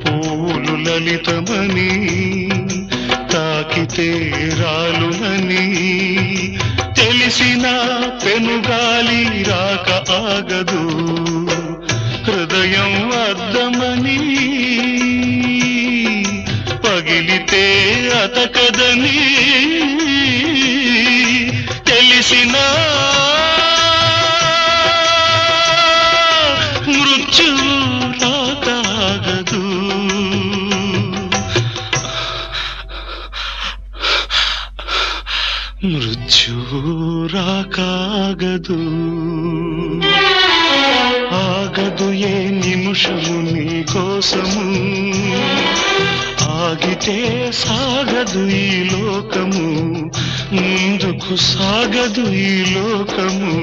పూలు లలితమని తాకితే రాలునని తెలిసిన పెనుగాలి రాక ఆగదు. హృదయం అద్దమని పగిలితే అతకదని తెలిసిన మృత్యువు రాకాగదు. మృత్యువు రాకాగదు. ఆగదు ఏ నిమిషము నీ కోసము, ఆగితే సాగదు ఈ లోకము, ముందుకు సాగదు ఈ లోకము.